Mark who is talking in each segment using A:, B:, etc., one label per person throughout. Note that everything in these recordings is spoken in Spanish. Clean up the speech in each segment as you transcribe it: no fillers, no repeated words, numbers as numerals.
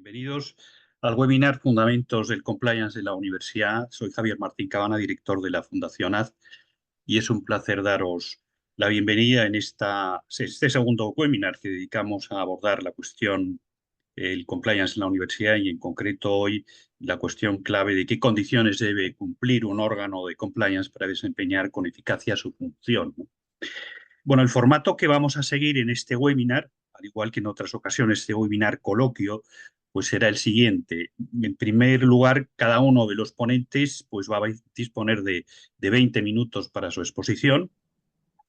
A: Bienvenidos al webinar Fundamentos del Compliance de la Universidad. Soy Javier Martín Cabana, director de la Fundación AZ, y es un placer daros la bienvenida en este segundo webinar que dedicamos a abordar la cuestión el compliance en la universidad y en concreto hoy la cuestión clave de qué condiciones debe cumplir un órgano de compliance para desempeñar con eficacia su función, ¿no? Bueno, el formato que vamos a seguir en este webinar, al igual que en otras ocasiones, este webinar coloquio, pues será el siguiente. En primer lugar, cada uno de los ponentes pues va a disponer de 20 minutos para su exposición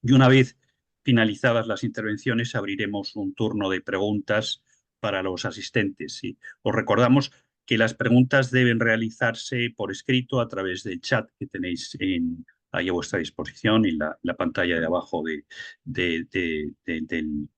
A: y una vez finalizadas las intervenciones abriremos un turno de preguntas para los asistentes. ¿Sí? Os recordamos que las preguntas deben realizarse por escrito a través del chat que tenéis ahí a vuestra disposición en la pantalla de abajo del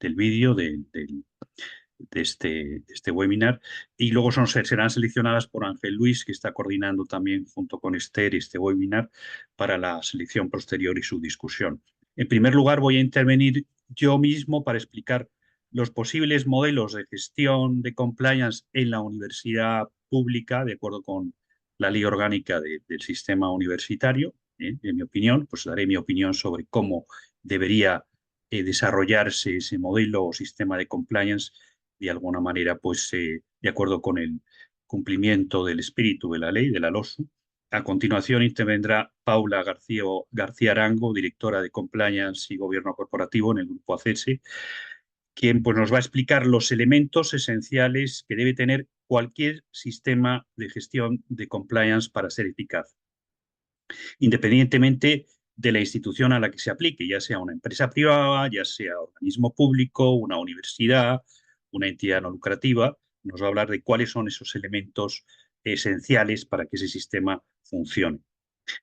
A: vídeo de este webinar, y luego serán seleccionadas por Ángel Luis, que está coordinando también junto con Esther este webinar para la selección posterior y su discusión. En primer lugar, voy a intervenir yo mismo para explicar los posibles modelos de gestión de compliance en la universidad pública, de acuerdo con la ley orgánica del sistema universitario. En mi opinión, pues daré mi opinión sobre cómo debería desarrollarse ese modelo o sistema de compliance de alguna manera, pues de acuerdo con el cumplimiento del espíritu de la ley, de la LOSU. A continuación intervendrá Paula García Arango, directora de Compliance y Gobierno Corporativo en el Grupo ACS, quien pues, nos va a explicar los elementos esenciales que debe tener cualquier sistema de gestión de compliance para ser eficaz, independientemente de la institución a la que se aplique, ya sea una empresa privada, ya sea organismo público, una universidad, una entidad no lucrativa. Nos va a hablar de cuáles son esos elementos esenciales para que ese sistema funcione.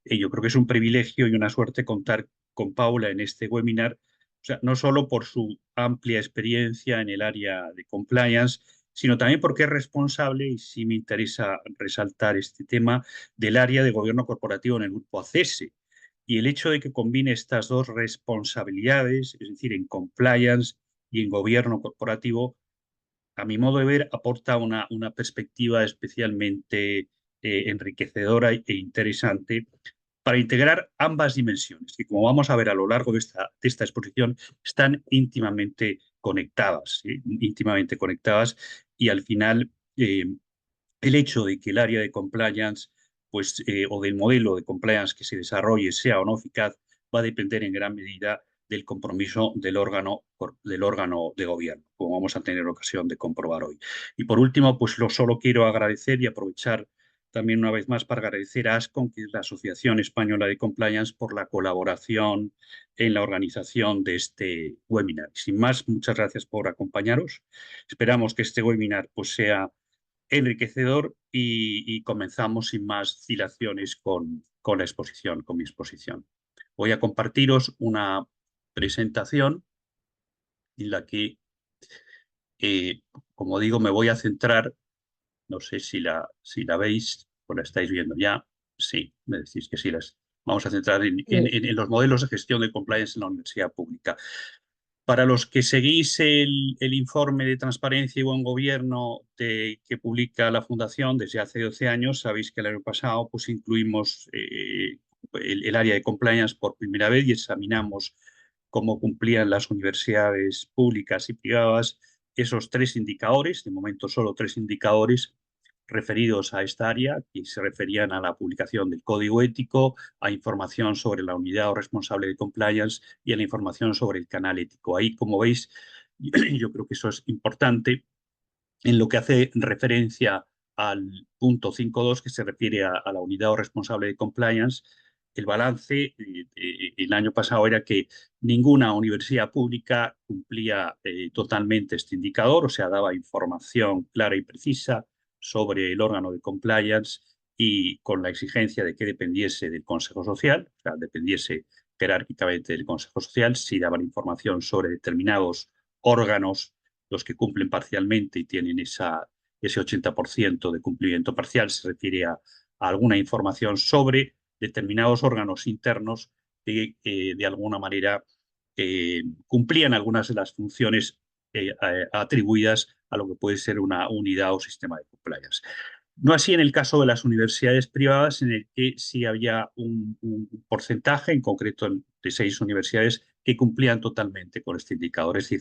A: Yo creo que es un privilegio y una suerte contar con Paula en este webinar, o sea, no solo por su amplia experiencia en el área de compliance, sino también porque es responsable, y sí me interesa resaltar este tema, del área de gobierno corporativo en el grupo ACS. Y el hecho de que combine estas dos responsabilidades, es decir, en compliance y en gobierno corporativo, a mi modo de ver, aporta una perspectiva especialmente enriquecedora e interesante para integrar ambas dimensiones, que como vamos a ver a lo largo de esta exposición, están íntimamente conectadas, ¿sí? Íntimamente conectadas, y al final el hecho de que el área de compliance pues, o del modelo de compliance que se desarrolle sea o no eficaz va a depender en gran medida del compromiso del órgano de gobierno, como vamos a tener ocasión de comprobar hoy. Y por último, pues solo quiero agradecer y aprovechar también una vez más para agradecer a ASCOM, que es la Asociación Española de Compliance, por la colaboración en la organización de este webinar. Sin más, muchas gracias por acompañaros. Esperamos que este webinar pues, sea enriquecedor y comenzamos sin más dilaciones con la exposición, con mi exposición. Voy a compartiros una presentación en la que, eh, como digo, me voy a centrar, no sé si la veis o la estáis viendo ya. Sí, me decís que sí, vamos a centrar en los modelos de gestión de compliance en la universidad pública. Para los que seguís el informe de transparencia y buen gobierno que publica la Fundación desde hace 12 años, sabéis que el año pasado pues, incluimos el área de compliance por primera vez y examinamos cómo cumplían las universidades públicas y privadas esos tres indicadores, de momento solo tres indicadores referidos a esta área, que se referían a la publicación del código ético, a información sobre la unidad o responsable de compliance y a la información sobre el canal ético. Ahí, como veis, yo creo que eso es importante en lo que hace referencia al punto 5.2, que se refiere a la unidad o responsable de compliance. El balance el año pasado era que ninguna universidad pública cumplía totalmente este indicador, o sea, daba información clara y precisa sobre el órgano de compliance y con la exigencia de que dependiese del Consejo Social, o sea, dependiese jerárquicamente del Consejo Social, si daban información sobre determinados órganos, los que cumplen parcialmente y tienen ese 80% de cumplimiento parcial, se refiere a alguna información sobre determinados órganos internos que de alguna manera cumplían algunas de las funciones atribuidas a lo que puede ser una unidad o sistema de compliance. No así en el caso de las universidades privadas, en el que sí había un porcentaje, en concreto de 6 universidades, que cumplían totalmente con este indicador. Es decir,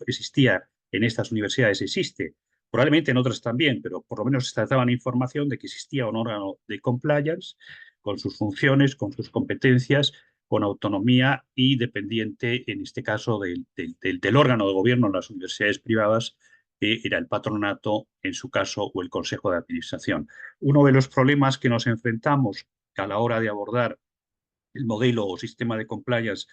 A: existía en estas universidades, existe, probablemente en otras también, pero por lo menos estas daban información de que existía un órgano de compliance con sus funciones, con sus competencias, con autonomía y dependiente, en este caso, del órgano de gobierno en las universidades privadas, que era el patronato, en su caso, o el consejo de administración. Uno de los problemas que nos enfrentamos a la hora de abordar el modelo o sistema de compliance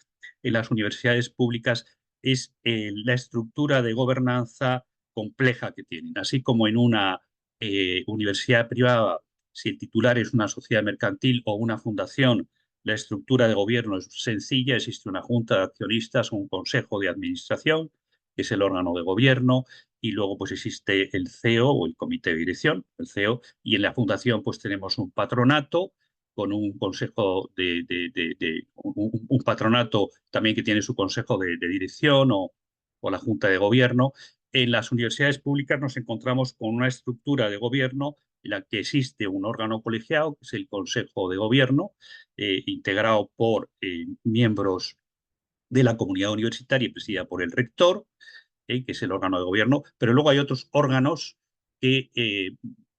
A: en las universidades públicas es la estructura de gobernanza compleja que tienen. Así como en una universidad privada, si el titular es una sociedad mercantil o una fundación, la estructura de gobierno es sencilla, existe una junta de accionistas o un consejo de administración, que es el órgano de gobierno, y luego pues existe el CEO o el comité de dirección, el CEO, y en la fundación pues tenemos un patronato con un consejo un patronato también que tiene su consejo de dirección o la junta de gobierno. En las universidades públicas nos encontramos con una estructura de gobierno en la que existe un órgano colegiado, que es el Consejo de Gobierno, integrado por miembros de la comunidad universitaria y presidida por el rector, que es el órgano de gobierno, pero luego hay otros órganos que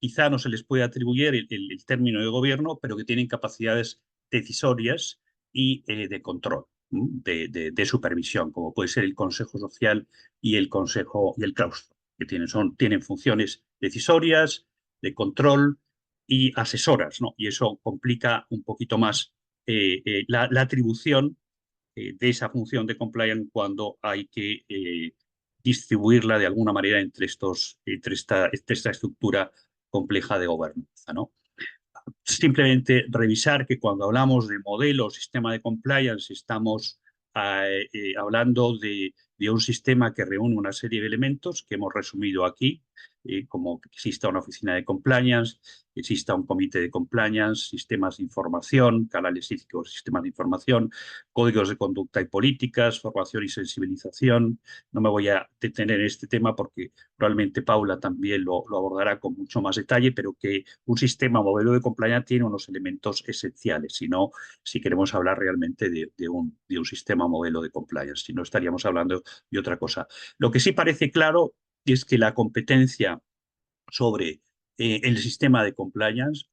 A: quizá no se les puede atribuir el término de gobierno, pero que tienen capacidades decisorias y de control, de supervisión, como puede ser el Consejo Social y el Consejo y el Claustro, que tienen funciones decisorias, de control y asesoras, ¿no? Y eso complica un poquito más la atribución de esa función de compliance cuando hay que distribuirla de alguna manera entre esta estructura compleja de gobernanza, ¿no? Simplemente revisar que cuando hablamos de modelo o sistema de compliance estamos hablando de un sistema que reúne una serie de elementos que hemos resumido aquí, como que exista una oficina de compliance, que exista un comité de compliance, sistemas de información, canales éticos, sistemas de información, códigos de conducta y políticas, formación y sensibilización. No me voy a detener en este tema porque probablemente Paula también lo abordará con mucho más detalle, pero que un sistema modelo de compliance tiene unos elementos esenciales, si queremos hablar realmente de un sistema modelo de compliance, si no estaríamos hablando de otra cosa. Lo que sí parece claro es que la competencia sobre el sistema de compliance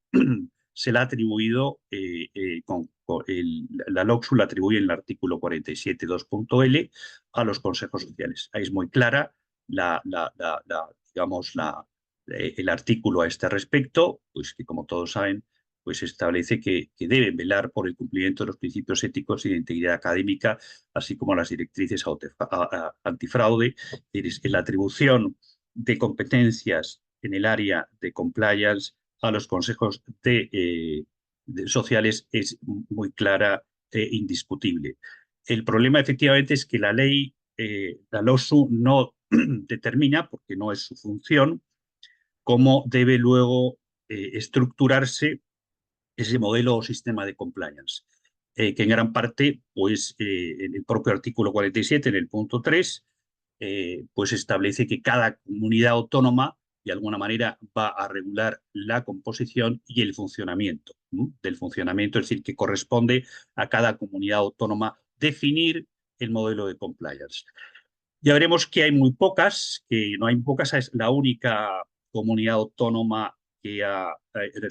A: se la ha atribuido, la LOCSU la atribuye en el artículo 47.2.L a los consejos sociales. Ahí es muy clara digamos, el artículo a este respecto, pues que como todos saben, pues establece que deben velar por el cumplimiento de los principios éticos y de integridad académica, así como las directrices antifraude, en la atribución de competencias en el área de compliance a los consejos sociales es muy clara e indiscutible. El problema efectivamente es que la ley, la LOSU, no determina, porque no es su función, cómo debe luego estructurarse ese modelo o sistema de compliance, que en gran parte, pues, en el propio artículo 47, en el punto 3, pues establece que cada comunidad autónoma, de alguna manera, va a regular la composición y el funcionamiento del funcionamiento, es decir, que corresponde a cada comunidad autónoma definir el modelo de compliance. Ya veremos que hay muy pocas, que no hay pocas, es la única comunidad autónoma que ha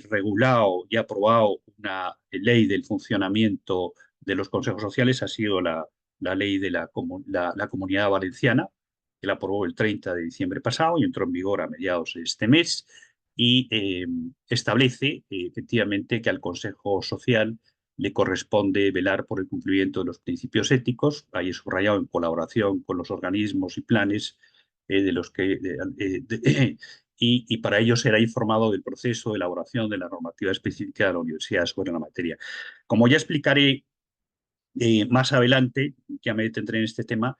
A: regulado y aprobado una ley del funcionamiento de los consejos sociales, ha sido la ley de la Comunidad Valenciana, que la aprobó el 30 de diciembre pasado y entró en vigor a mediados de este mes, y establece efectivamente que al Consejo Social le corresponde velar por el cumplimiento de los principios éticos, ahí es subrayado en colaboración con los organismos y planes de los que y para ello será informado del proceso de elaboración de la normativa específica de la universidad sobre la materia. Como ya explicaré más adelante, ya me detendré en este tema,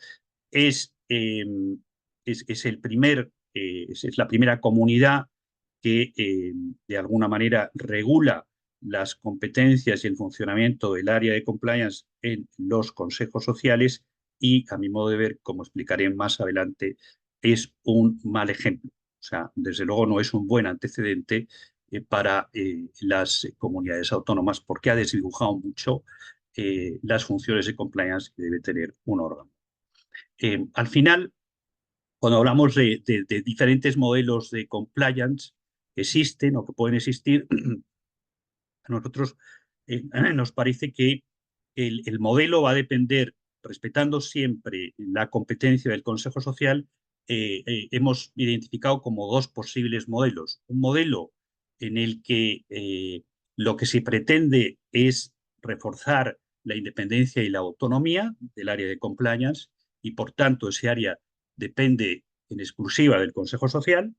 A: es, eh, es el es la primera comunidad que de alguna manera regula las competencias y el funcionamiento del área de compliance en los consejos sociales y, a mi modo de ver, como explicaré más adelante, es un mal ejemplo. O sea, desde luego no es un buen antecedente para las comunidades autónomas porque ha desdibujado mucho las funciones de compliance que debe tener un órgano. Al final, cuando hablamos de diferentes modelos de compliance que existen o que pueden existir, a nosotros nos parece que el modelo va a depender, respetando siempre la competencia del Consejo Social. Hemos identificado como dos posibles modelos. Un modelo en el que lo que se pretende es reforzar la independencia y la autonomía del área de compliance y, por tanto, ese área depende en exclusiva del Consejo Social.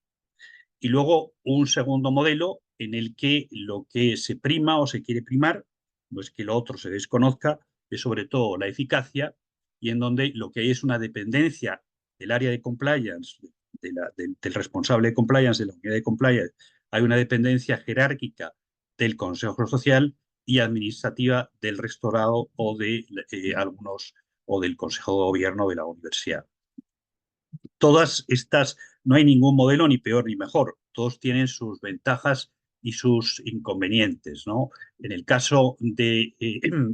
A: Y luego un segundo modelo en el que lo que se prima o se quiere primar, no es que lo otro se desconozca, es sobre todo la eficacia, y en donde lo que hay es una dependencia del área de compliance, del responsable de compliance, de la unidad de compliance, hay una dependencia jerárquica del Consejo Social y administrativa del rectorado o de algunos o del Consejo de Gobierno de la universidad. Todas estas, no hay ningún modelo ni peor ni mejor, todos tienen sus ventajas y sus inconvenientes, ¿no? En el caso de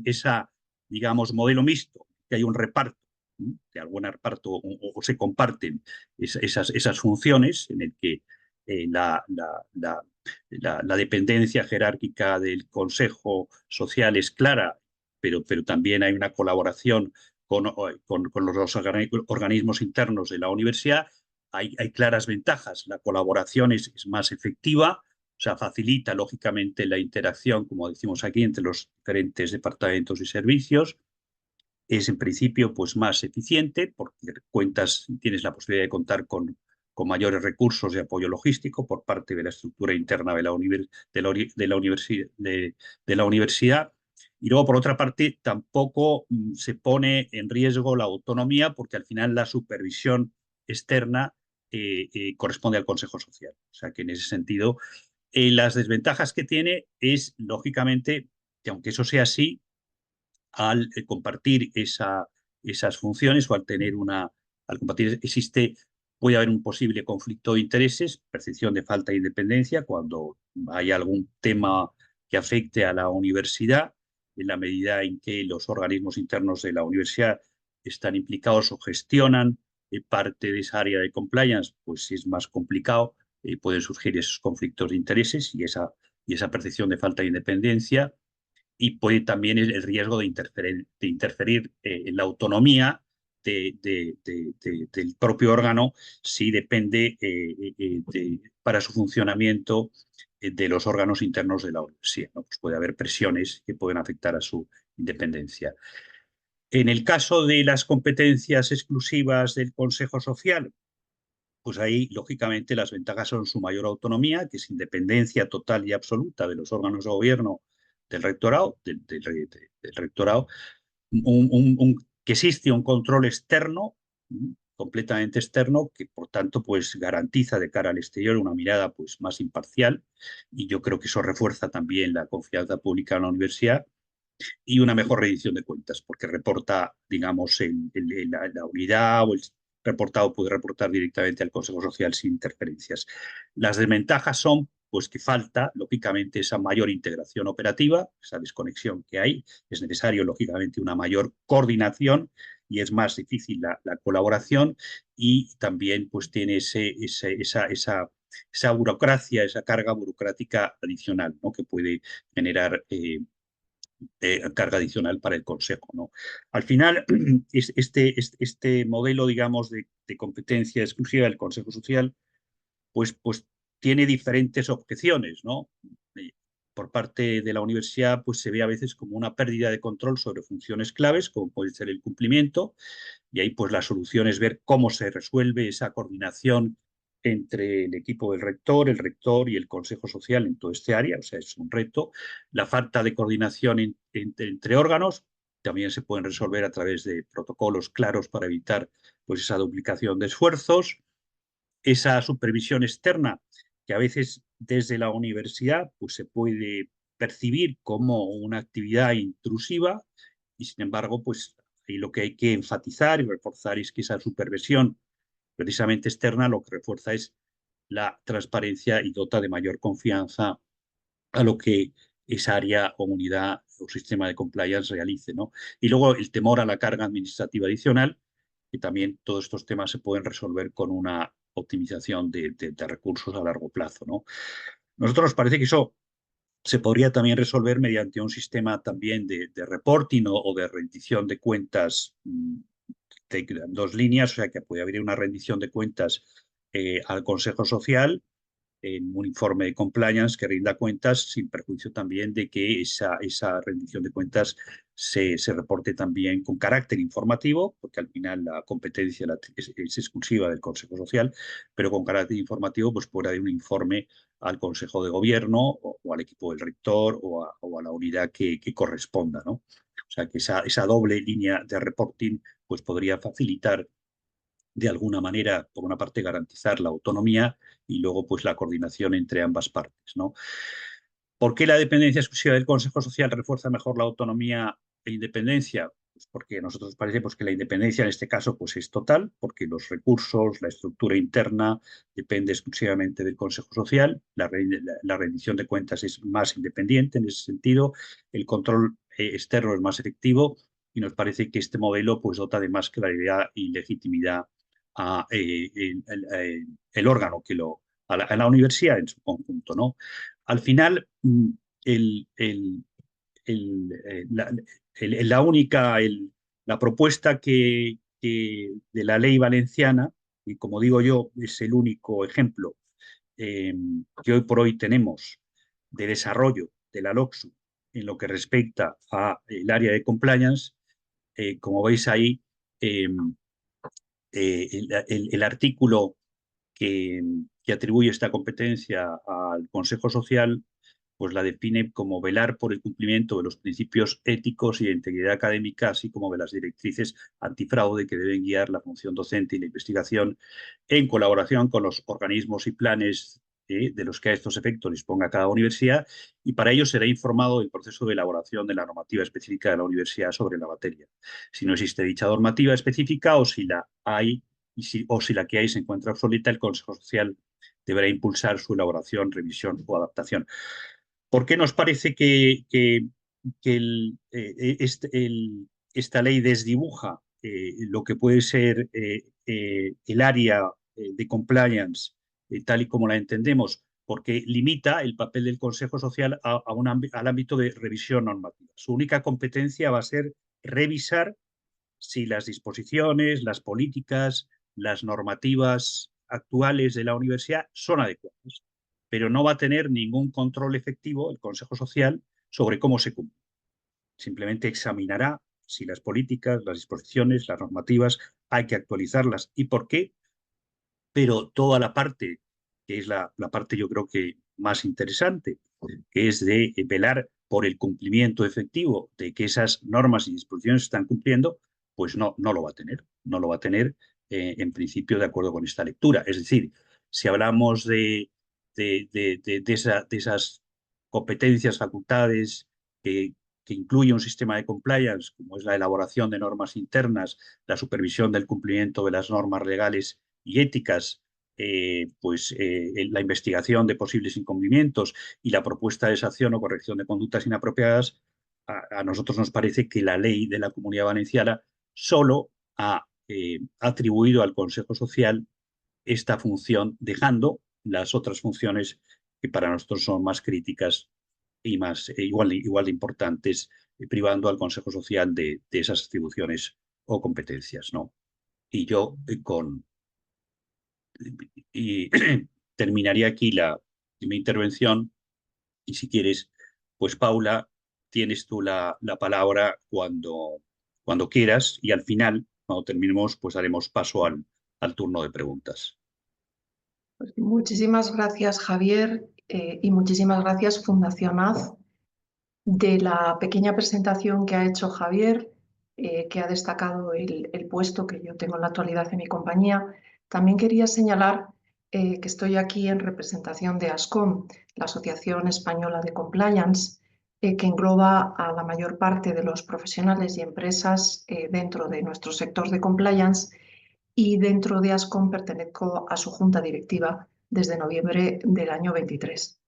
A: esa, digamos, modelo mixto, que hay un reparto, de algún reparto o se comparten esas funciones en el que la dependencia jerárquica del Consejo Social es clara, pero también hay una colaboración con los organismos internos de la universidad. Hay claras ventajas. La colaboración es más efectiva, o sea, facilita lógicamente la interacción, como decimos aquí, entre los diferentes departamentos y servicios. Es en principio pues más eficiente porque tienes la posibilidad de contar con mayores recursos de apoyo logístico por parte de la estructura interna de la universidad. Y luego, por otra parte, tampoco se pone en riesgo la autonomía porque al final la supervisión externa corresponde al Consejo Social. O sea que en ese sentido, las desventajas que tiene es, lógicamente, que aunque eso sea así, al compartir esas funciones o al compartir puede haber un posible conflicto de intereses, percepción de falta de independencia cuando hay algún tema que afecte a la universidad, en la medida en que los organismos internos de la universidad están implicados o gestionan parte de esa área de compliance, pues es más complicado, pueden surgir esos conflictos de intereses y esa percepción de falta de independencia y puede también el riesgo de interferir en la autonomía del propio órgano si depende para su funcionamiento de los órganos internos de la universidad, ¿no? Pues puede haber presiones que pueden afectar a su independencia. En el caso de las competencias exclusivas del Consejo Social, pues ahí, lógicamente, las ventajas son su mayor autonomía, que es independencia total y absoluta de los órganos de gobierno del rectorado, del rectorado, que existe un control externo, completamente externo, que por tanto pues garantiza de cara al exterior una mirada pues más imparcial, y yo creo que eso refuerza también la confianza pública en la universidad y una mejor rendición de cuentas, porque reporta, digamos, la unidad o el reportado puede reportar directamente al Consejo Social sin interferencias. Las desventajas son pues que falta, lógicamente, esa mayor integración operativa, esa desconexión que hay. Es necesario, lógicamente, una mayor coordinación y es más difícil la colaboración y también pues tiene esa burocracia, esa carga burocrática adicional, ¿no? Que puede generar carga adicional para el Consejo, ¿no? Al final, este modelo, digamos, de competencia exclusiva del Consejo Social, pues tiene diferentes objeciones, ¿no? Por parte de la universidad, pues se ve a veces como una pérdida de control sobre funciones claves, como puede ser el cumplimiento, y ahí pues la solución es ver cómo se resuelve esa coordinación entre el equipo del rector, el rector y el Consejo Social en toda esta área, o sea, es un reto. La falta de coordinación entre órganos también se pueden resolver a través de protocolos claros para evitar pues esa duplicación de esfuerzos, esa supervisión externa que a veces desde la universidad pues se puede percibir como una actividad intrusiva y sin embargo pues ahí lo que hay que enfatizar y reforzar es que esa supervisión precisamente externa, lo que refuerza es la transparencia y dota de mayor confianza a lo que esa área o unidad o sistema de compliance realice, ¿no? Y luego el temor a la carga administrativa adicional, que también todos estos temas se pueden resolver con una optimización de recursos a largo plazo, ¿no? Nosotros nos parece que eso se podría también resolver mediante un sistema también de reporting o de rendición de cuentas de dos líneas, o sea que puede haber una rendición de cuentas al Consejo Social en un informe de compliance que rinda cuentas sin perjuicio también de que esa rendición de cuentas se reporte también con carácter informativo, porque al final la competencia es exclusiva del Consejo Social, pero con carácter informativo pues puede haber un informe al Consejo de Gobierno o al equipo del rector o a la unidad que corresponda, ¿no? O sea que esa doble línea de reporting pues podría facilitar de alguna manera, por una parte, garantizar la autonomía y luego pues la coordinación entre ambas partes, ¿no? ¿Por qué la dependencia exclusiva del Consejo Social refuerza mejor la autonomía e independencia? Pues porque a nosotros parece pues, que la independencia en este caso pues, es total, porque los recursos, la estructura interna depende exclusivamente del Consejo Social, la rendición de cuentas es más independiente en ese sentido, el control externo es más efectivo y nos parece que este modelo pues, dota de más claridad y legitimidad a el órgano a la universidad en su conjunto, ¿no? Al final, el, el, la, la única, la propuesta de la ley valenciana, y como digo yo, es el único ejemplo eh, que hoy por hoy tenemos de desarrollo de la LOCSU en lo que respecta al área de compliance, como veis ahí, eh, el artículo que atribuye esta competencia al Consejo Social, pues la define como velar por el cumplimiento de los principios éticos y de integridad académica, así como de las directrices antifraude que deben guiar la función docente y la investigación en colaboración con los organismos y planes de los que a estos efectos disponga cada universidad, y para ello será informado del proceso de elaboración de la normativa específica de la universidad sobre la materia. Si no existe dicha normativa específica o si la hay o si la que hay se encuentra obsoleta, el Consejo Social deberá impulsar su elaboración, revisión o adaptación. ¿Por qué nos parece que esta ley desdibuja lo que puede ser el área de compliance tal y como la entendemos? Porque limita el papel del Consejo Social al ámbito de revisión normativa. Su única competencia va a ser revisar si las disposiciones, las políticas, las normativas actuales de la universidad son adecuadas, pero no va a tener ningún control efectivo el Consejo Social sobre cómo se cumple. Simplemente examinará si las políticas, las disposiciones, las normativas hay que actualizarlas y por qué, pero toda la parte, que es la parte yo creo que más interesante, que es de velar por el cumplimiento efectivo de que esas normas y disposiciones se están cumpliendo, pues no lo va a tener. No lo va a tener en principio de acuerdo con esta lectura. Es decir, si hablamos de esas competencias, facultades que incluye un sistema de compliance, como es la elaboración de normas internas, la supervisión del cumplimiento de las normas legales y éticas, la investigación de posibles incumplimientos y la propuesta de sanción o corrección de conductas inapropiadas, a nosotros nos parece que la ley de la Comunidad Valenciana solo ha atribuido al Consejo Social esta función, dejando las otras funciones que para nosotros son más críticas y más igual de importantes, privando al Consejo Social de esas atribuciones o competencias, ¿no? Y yo y terminaría aquí mi intervención y si quieres, pues Paula, tienes tú la palabra cuando quieras y al final, cuando terminemos, pues haremos paso al turno de preguntas.
B: Pues muchísimas gracias, Javier, y muchísimas gracias, Fundación AZ, de la pequeña presentación que ha hecho Javier, que ha destacado el puesto que yo tengo en la actualidad en mi compañía. También quería señalar que estoy aquí en representación de ASCOM, la Asociación Española de Compliance, que engloba a la mayor parte de los profesionales y empresas dentro de nuestro sector de compliance, y dentro de Ascom pertenezco a su junta directiva desde noviembre del año 23.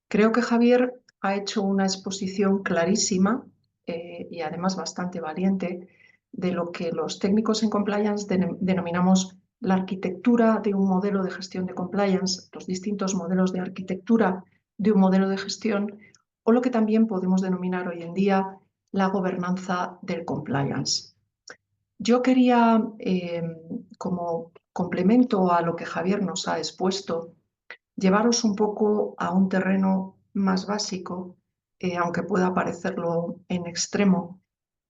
B: Creo que Javier ha hecho una exposición clarísima y además bastante valiente de lo que los técnicos en compliance denominamos la arquitectura de un modelo de gestión de compliance, los distintos modelos de arquitectura de un modelo de gestión, o lo que también podemos denominar hoy en día la gobernanza del compliance. Yo quería, como complemento a lo que Javier nos ha expuesto, llevaros un poco a un terreno más básico, aunque pueda parecerlo en extremo,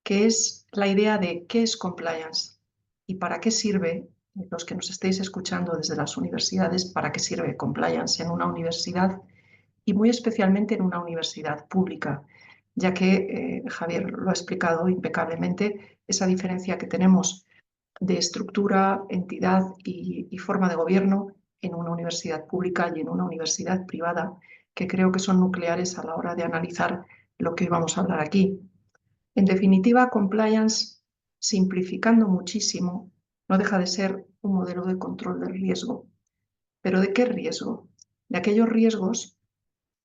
B: que es la idea de qué es compliance y para qué sirve, los que nos estéis escuchando desde las universidades, para qué sirve compliance en una universidad y muy especialmente en una universidad pública, ya que Javier lo ha explicado impecablemente, esa diferencia que tenemos de estructura, entidad y forma de gobierno en una universidad pública y en una universidad privada, que creo que son nucleares a la hora de analizar lo que hoy vamos a hablar aquí. En definitiva, compliance, simplificando muchísimo, no deja de ser un modelo de control del riesgo. ¿Pero de qué riesgo? De aquellos riesgos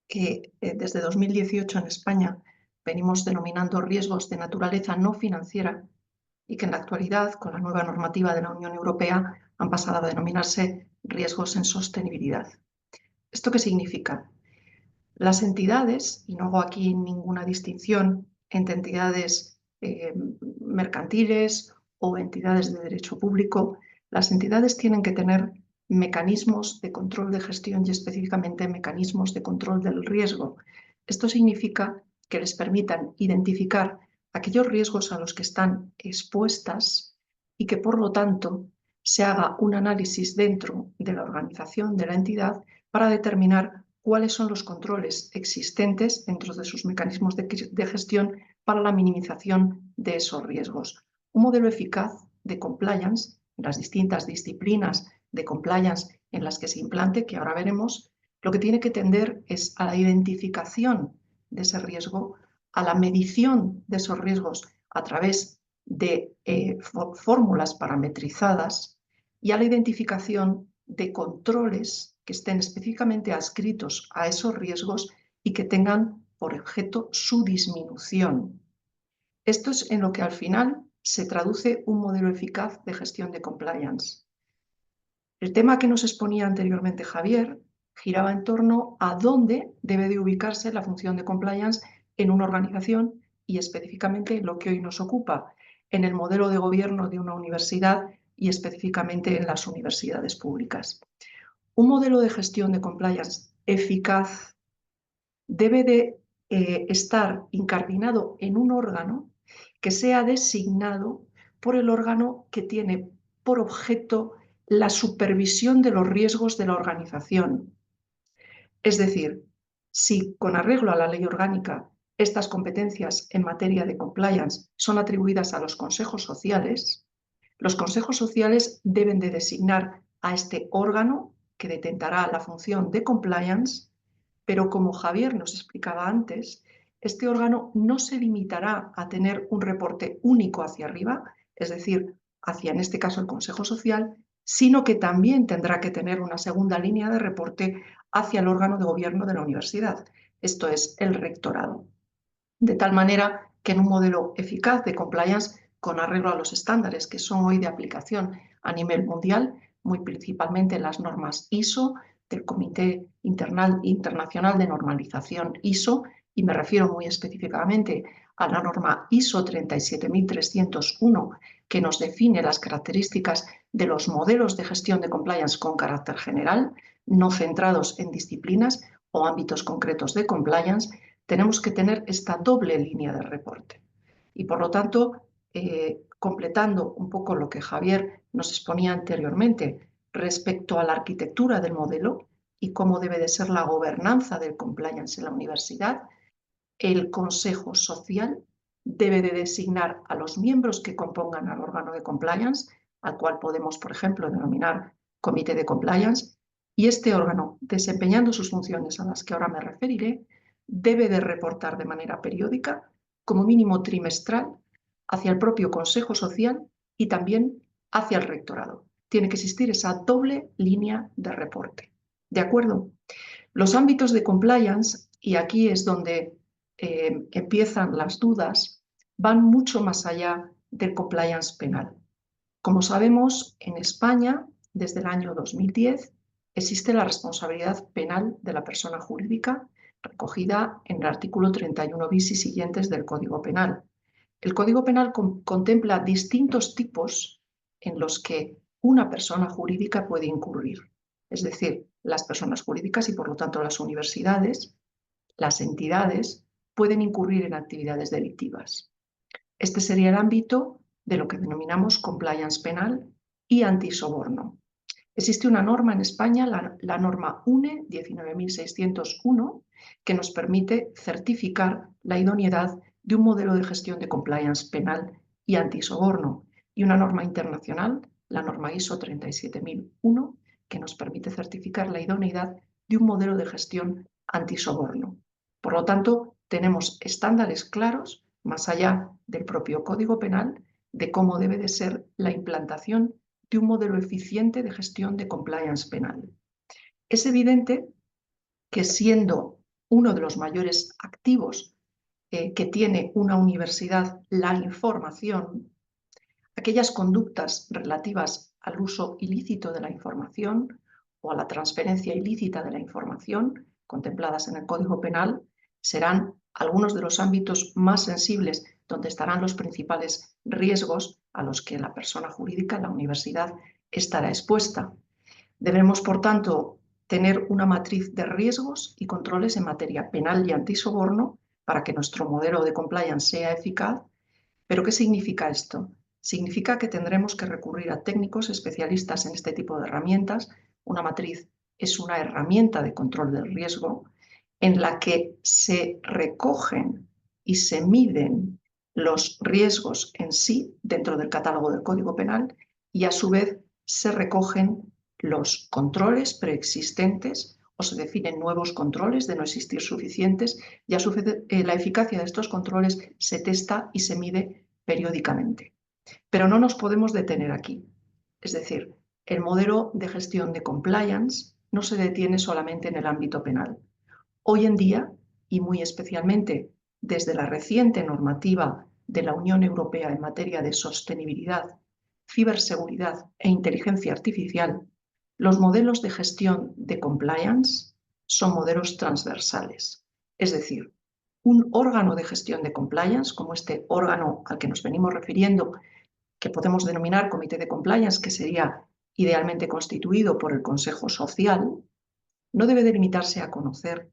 B: que desde 2018 en España venimos denominando riesgos de naturaleza no financiera y que en la actualidad, con la nueva normativa de la Unión Europea, han pasado a denominarse riesgos en sostenibilidad. ¿Esto qué significa? Las entidades, y no hago aquí ninguna distinción entre entidades mercantiles o entidades de derecho público, las entidades tienen que tener mecanismos de control de gestión y específicamente mecanismos de control del riesgo. Esto significa que les permitan identificar aquellos riesgos a los que están expuestas y que por lo tanto se haga un análisis dentro de la organización de la entidad para determinar cuáles son los controles existentes dentro de sus mecanismos de gestión para la minimización de esos riesgos. Un modelo eficaz de compliance en las distintas disciplinas de compliance en las que se implante, que ahora veremos, lo que tiene que tender es a la identificación de ese riesgo, a la medición de esos riesgos a través de fórmulas parametrizadas y a la identificación de controles que estén específicamente adscritos a esos riesgos y que tengan por objeto su disminución. Esto es en lo que al final se traduce un modelo eficaz de gestión de compliance. El tema que nos exponía anteriormente Javier giraba en torno a dónde debe de ubicarse la función de compliance en una organización y específicamente lo que hoy nos ocupa, en el modelo de gobierno de una universidad y específicamente en las universidades públicas. Un modelo de gestión de compliance eficaz debe de estar incardinado en un órgano que sea designado por el órgano que tiene por objeto la supervisión de los riesgos de la organización. Es decir, si con arreglo a la ley orgánica estas competencias en materia de compliance son atribuidas a los consejos sociales deben de designar a este órgano que detentará la función de compliance, pero como Javier nos explicaba antes, este órgano no se limitará a tener un reporte único hacia arriba, es decir, hacia en este caso el Consejo Social, sino que también tendrá que tener una segunda línea de reporte hacia el órgano de gobierno de la universidad, esto es, el rectorado. De tal manera que en un modelo eficaz de compliance con arreglo a los estándares que son hoy de aplicación a nivel mundial, muy principalmente las normas ISO del Comité Internacional de Normalización ISO, y me refiero muy específicamente a la norma ISO 37301, que nos define las características de los modelos de gestión de compliance con carácter general, no centrados en disciplinas o ámbitos concretos de compliance. Tenemos que tener esta doble línea de reporte. Y por lo tanto, completando un poco lo que Javier nos exponía anteriormente respecto a la arquitectura del modelo y cómo debe de ser la gobernanza del compliance en la universidad, el Consejo Social debe de designar a los miembros que compongan al órgano de compliance, al cual podemos, por ejemplo, denominar Comité de Compliance, y este órgano, desempeñando sus funciones a las que ahora me referiré, debe de reportar de manera periódica, como mínimo trimestral, hacia el propio Consejo Social y también hacia el rectorado. Tiene que existir esa doble línea de reporte. ¿De acuerdo? Los ámbitos de compliance, y aquí es donde empiezan las dudas, van mucho más allá del compliance penal. Como sabemos, en España, desde el año 2010, existe la responsabilidad penal de la persona jurídica recogida en el artículo 31 bis y siguientes del Código Penal. El Código Penal contempla distintos tipos en los que una persona jurídica puede incurrir. Es decir, las personas jurídicas y por lo tanto las universidades, las entidades, pueden incurrir en actividades delictivas. Este sería el ámbito de lo que denominamos compliance penal y antisoborno. Existe una norma en España, la norma UNE 19.601, que nos permite certificar la idoneidad de un modelo de gestión de compliance penal y antisoborno, y una norma internacional, la norma ISO 37001, que nos permite certificar la idoneidad de un modelo de gestión antisoborno. Por lo tanto, tenemos estándares claros, más allá del propio Código Penal, de cómo debe de ser la implantación de un modelo eficiente de gestión de compliance penal. Es evidente que siendo uno de los mayores activos que tiene una universidad la información, aquellas conductas relativas al uso ilícito de la información o a la transferencia ilícita de la información contempladas en el Código Penal serán algunos de los ámbitos más sensibles donde estarán los principales riesgos a los que la persona jurídica, la universidad, estará expuesta. Debemos, por tanto, tener una matriz de riesgos y controles en materia penal y antisoborno para que nuestro modelo de compliance sea eficaz. ¿Pero qué significa esto? Significa que tendremos que recurrir a técnicos especialistas en este tipo de herramientas. Una matriz es una herramienta de control del riesgo en la que se recogen y se miden los riesgos en sí dentro del catálogo del Código Penal y a su vez se recogen los controles preexistentes o se definen nuevos controles de no existir suficientes y a su vez la eficacia de estos controles se testa y se mide periódicamente. Pero no nos podemos detener aquí. Es decir, el modelo de gestión de compliance no se detiene solamente en el ámbito penal. Hoy en día, y muy especialmente desde la reciente normativa de la Unión Europea en materia de sostenibilidad, ciberseguridad e inteligencia artificial, los modelos de gestión de compliance son modelos transversales. Es decir, un órgano de gestión de compliance, como este órgano al que nos venimos refiriendo, que podemos denominar comité de compliance, que sería idealmente constituido por el Consejo Social, no debe delimitarse a conocer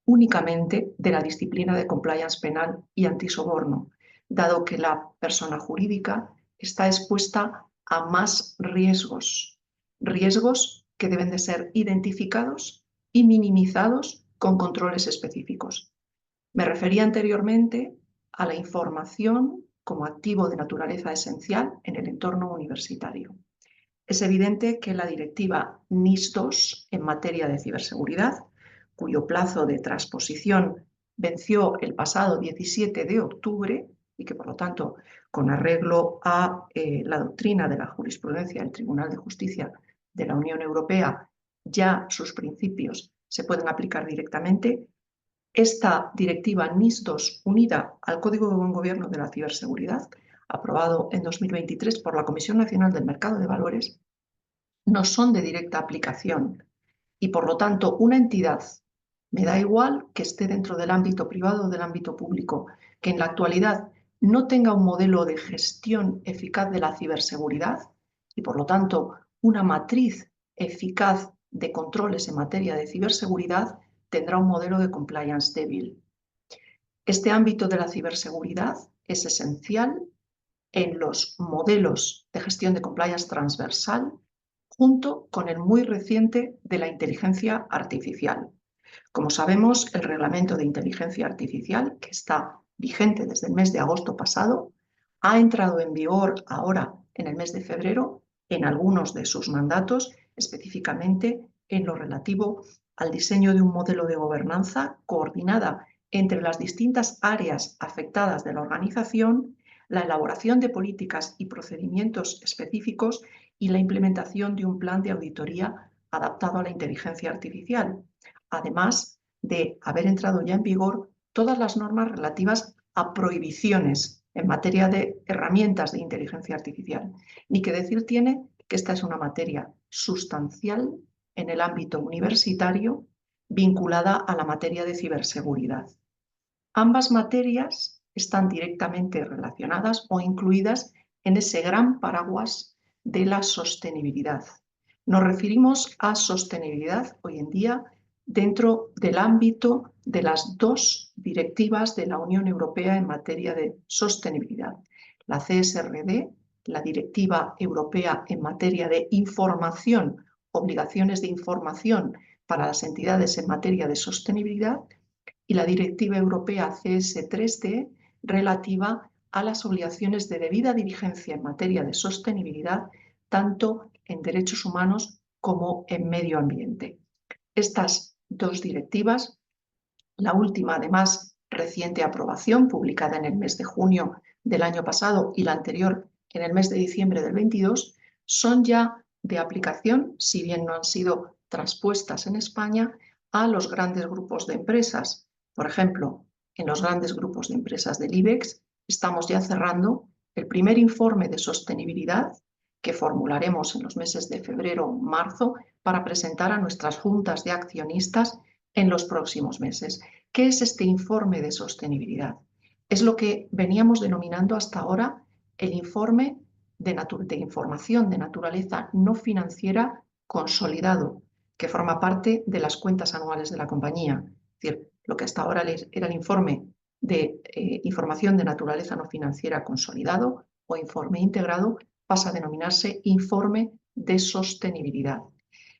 B: únicamente de la disciplina de compliance penal y antisoborno, dado que la persona jurídica está expuesta a más riesgos, riesgos que deben de ser identificados y minimizados con controles específicos. Me refería anteriormente a la información como activo de naturaleza esencial en el entorno universitario. Es evidente que la directiva NIS2 en materia de ciberseguridad, cuyo plazo de transposición venció el pasado 17 de octubre y que, por lo tanto, con arreglo a la doctrina de la jurisprudencia del Tribunal de Justicia de la Unión Europea, ya sus principios se pueden aplicar directamente. Esta directiva NIS2, unida al Código de Buen Gobierno de la Ciberseguridad, aprobado en 2023 por la Comisión Nacional del Mercado de Valores, no son de directa aplicación y, por lo tanto, una entidad, me da igual que esté dentro del ámbito privado o del ámbito público, que en la actualidad no tenga un modelo de gestión eficaz de la ciberseguridad y, por lo tanto, una matriz eficaz de controles en materia de ciberseguridad, tendrá un modelo de compliance débil. Este ámbito de la ciberseguridad es esencial en los modelos de gestión de compliance transversal junto con el muy reciente de la inteligencia artificial. Como sabemos, el reglamento de inteligencia artificial, que está vigente desde el mes de agosto pasado, ha entrado en vigor ahora en el mes de febrero en algunos de sus mandatos, específicamente en lo relativo al diseño de un modelo de gobernanza coordinada entre las distintas áreas afectadas de la organización, la elaboración de políticas y procedimientos específicos y la implementación de un plan de auditoría adaptado a la inteligencia artificial, además de haber entrado ya en vigor todas las normas relativas a prohibiciones en materia de herramientas de inteligencia artificial. Ni que decir tiene que esta es una materia sustancial en el ámbito universitario vinculada a la materia de ciberseguridad. Ambas materias están directamente relacionadas o incluidas en ese gran paraguas de la sostenibilidad. Nos referimos a sostenibilidad hoy en día dentro del ámbito de las dos directivas de la Unión Europea en materia de sostenibilidad. La CSRD, la Directiva Europea en materia de información, obligaciones de información para las entidades en materia de sostenibilidad, y la Directiva Europea CS3D relativa a las obligaciones de debida diligencia en materia de sostenibilidad, tanto en derechos humanos como en medio ambiente. Estas dos directivas, la última además reciente aprobación, publicada en el mes de junio del año pasado y la anterior en el mes de diciembre del 22, son ya de aplicación, si bien no han sido transpuestas en España, a los grandes grupos de empresas. Por ejemplo, en los grandes grupos de empresas del IBEX estamos ya cerrando el primer informe de sostenibilidad que formularemos en los meses de febrero o marzo para presentar a nuestras juntas de accionistas en los próximos meses. ¿Qué es este informe de sostenibilidad? Es lo que veníamos denominando hasta ahora el informe de información de naturaleza no financiera consolidado, que forma parte de las cuentas anuales de la compañía. Es decir, lo que hasta ahora era el informe de información de naturaleza no financiera consolidado o informe integrado pasa a denominarse informe de sostenibilidad.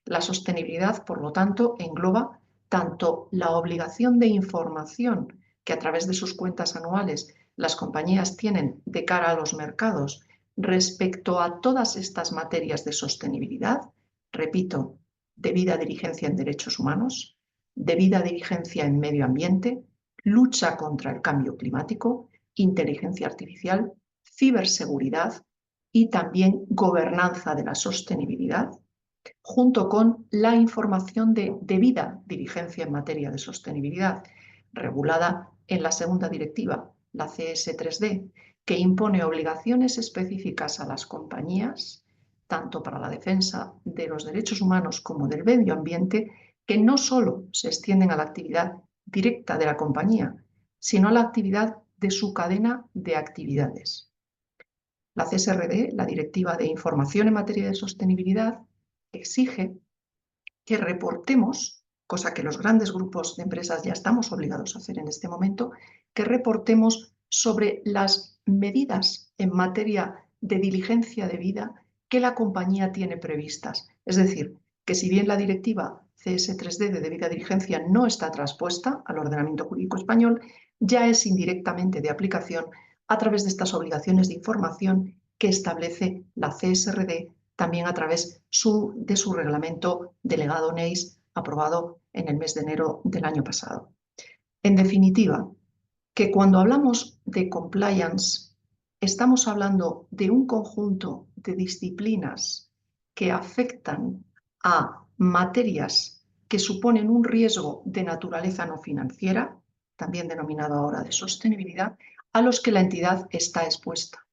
B: La sostenibilidad, por lo tanto, engloba tanto la obligación de información que a través de sus cuentas anuales las compañías tienen de cara a los mercados respecto a todas estas materias de sostenibilidad, repito, debida diligencia en derechos humanos, debida diligencia en medio ambiente, lucha contra el cambio climático, inteligencia artificial, ciberseguridad y también gobernanza de la sostenibilidad, junto con la información de debida diligencia en materia de sostenibilidad, regulada en la segunda directiva, la CS3D, que impone obligaciones específicas a las compañías, tanto para la defensa de los derechos humanos como del medio ambiente, que no solo se extienden a la actividad directa de la compañía, sino a la actividad de su cadena de actividades. La CSRD, la Directiva de Información en materia de sostenibilidad, exige que reportemos, cosa que los grandes grupos de empresas ya estamos obligados a hacer en este momento, que reportemos sobre las medidas en materia de diligencia debida que la compañía tiene previstas. Es decir, que si bien la directiva CS3D de debida diligencia no está traspuesta al ordenamiento jurídico español, ya es indirectamente de aplicación a través de estas obligaciones de información que establece la CSRD también a través de su reglamento delegado NEIS aprobado en el mes de enero del año pasado. En definitiva, que cuando hablamos de compliance estamos hablando de un conjunto de disciplinas que afectan a materias que suponen un riesgo de naturaleza no financiera, también denominado ahora de sostenibilidad, a los que la entidad está expuesta.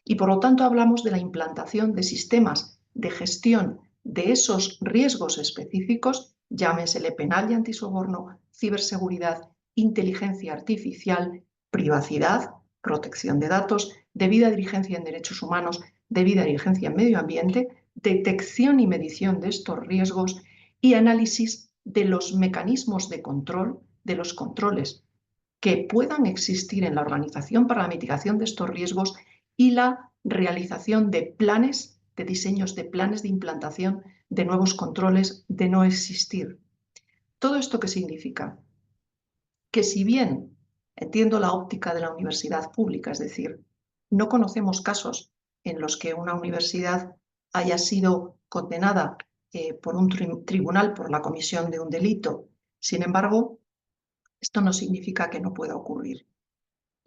B: Y por lo tanto hablamos de la implantación de sistemas de gestión de esos riesgos específicos, llámesele penal y antisoborno, ciberseguridad, inteligencia artificial, privacidad, protección de datos, debida diligencia en derechos humanos, debida diligencia en medio ambiente, detección y medición de estos riesgos y análisis de los mecanismos de control, de los controles que puedan existir en la organización para la mitigación de estos riesgos y la realización de planes, de diseños de planes de implantación de nuevos controles de no existir. ¿Todo esto qué significa? Que si bien entiendo la óptica de la universidad pública, es decir, no conocemos casos en los que una universidad haya sido condenada por un tribunal por la comisión de un delito. Sin embargo, esto no significa que no pueda ocurrir.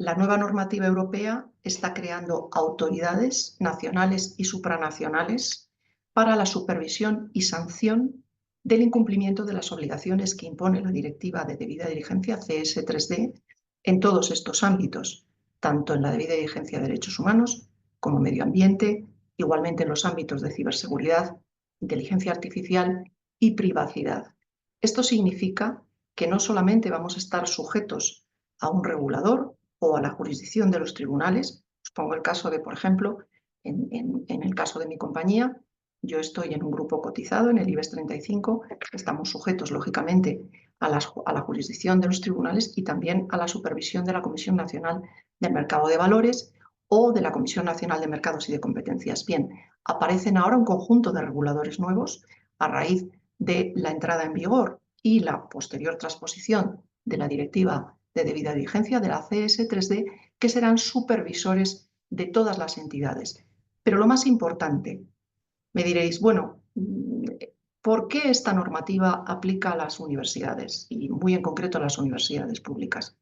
B: La nueva normativa europea está creando autoridades nacionales y supranacionales para la supervisión y sanción del incumplimiento de las obligaciones que impone la Directiva de Debida Diligencia CS3D en todos estos ámbitos, tanto en la debida diligencia de derechos humanos como medio ambiente, igualmente en los ámbitos de ciberseguridad, inteligencia artificial y privacidad. Esto significa que no solamente vamos a estar sujetos a un regulador o a la jurisdicción de los tribunales. Os pongo el caso de, por ejemplo, en el caso de mi compañía, yo estoy en un grupo cotizado en el IBEX 35, estamos sujetos, lógicamente, a la jurisdicción de los tribunales y también a la supervisión de la Comisión Nacional del Mercado de Valores o de la Comisión Nacional de Mercados y de Competencias. Bien, aparecen ahora un conjunto de reguladores nuevos a raíz de la entrada en vigor y la posterior transposición de la Directiva de Debida Diligencia de la CS3D, que serán supervisores de todas las entidades. Pero lo más importante, me diréis, bueno, ¿por qué esta normativa aplica a las universidades y muy en concreto a las universidades públicas?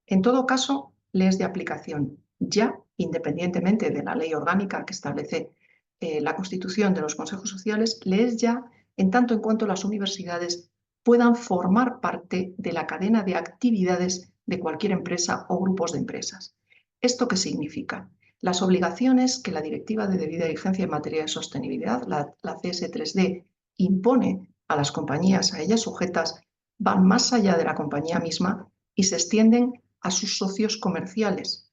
B: En todo caso, le es de aplicación ya, independientemente de la ley orgánica que establece la constitución de los consejos sociales, le es ya en tanto en cuanto las universidades puedan formar parte de la cadena de actividades de cualquier empresa o grupos de empresas. ¿Esto qué significa? Las obligaciones que la Directiva de Debida Diligencia en materia de sostenibilidad, la CS3D, impone a las compañías a ellas sujetas, van más allá de la compañía misma y se extienden a sus socios comerciales.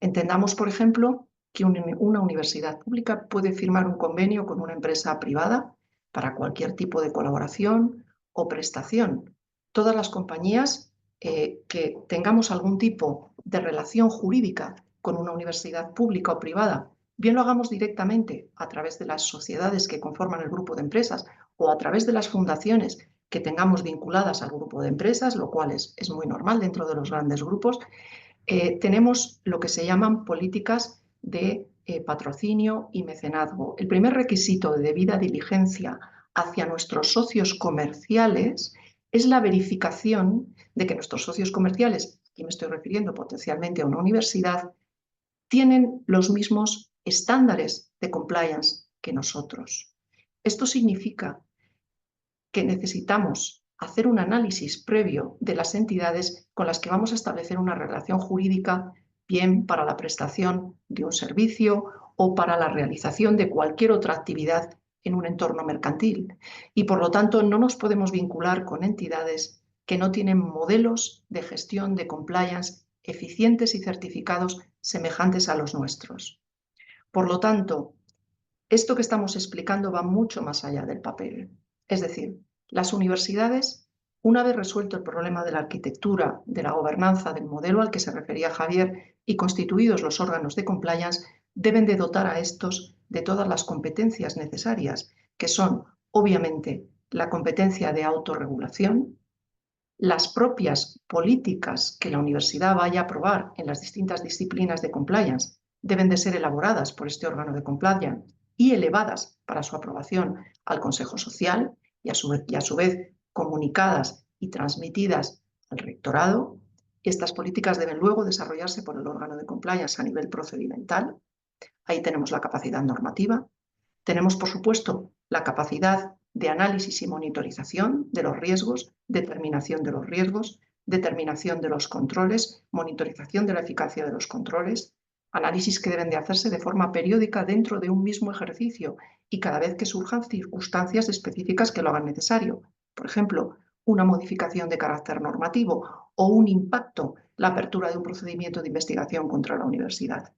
B: Entendamos, por ejemplo, que una universidad pública puede firmar un convenio con una empresa privada para cualquier tipo de colaboración o prestación. Todas las compañías que tengamos algún tipo de relación jurídica con una universidad pública o privada, bien lo hagamos directamente a través de las sociedades que conforman el grupo de empresas o a través de las fundaciones que tengamos vinculadas al grupo de empresas, lo cual es muy normal dentro de los grandes grupos, tenemos lo que se llaman políticas de patrocinio y mecenazgo. El primer requisito de debida diligencia hacia nuestros socios comerciales es la verificación de que nuestros socios comerciales, aquí me estoy refiriendo potencialmente a una universidad, tienen los mismos estándares de compliance que nosotros. Esto significa que necesitamos hacer un análisis previo de las entidades con las que vamos a establecer una relación jurídica, bien para la prestación de un servicio o para la realización de cualquier otra actividad en un entorno mercantil. Y por lo tanto no nos podemos vincular con entidades que no tienen modelos de gestión de compliance eficientes y certificados semejantes a los nuestros. Por lo tanto, esto que estamos explicando va mucho más allá del papel. Es decir, las universidades, una vez resuelto el problema de la arquitectura, de la gobernanza, del modelo al que se refería Javier y constituidos los órganos de compliance, deben de dotar a estos de todas las competencias necesarias, que son, obviamente, la competencia de autorregulación, las propias políticas que la universidad vaya a aprobar en las distintas disciplinas de compliance deben de ser elaboradas por este órgano de compliance y elevadas para su aprobación al Consejo Social y a su vez comunicadas y transmitidas al rectorado. Estas políticas deben luego desarrollarse por el órgano de compliance a nivel procedimental. Ahí tenemos la capacidad normativa. Tenemos, por supuesto, la capacidad de análisis y monitorización de los riesgos, determinación de los riesgos, determinación de los controles, monitorización de la eficacia de los controles, análisis que deben de hacerse de forma periódica dentro de un mismo ejercicio y cada vez que surjan circunstancias específicas que lo hagan necesario. Por ejemplo, una modificación de carácter normativo o un impacto, la apertura de un procedimiento de investigación contra la universidad.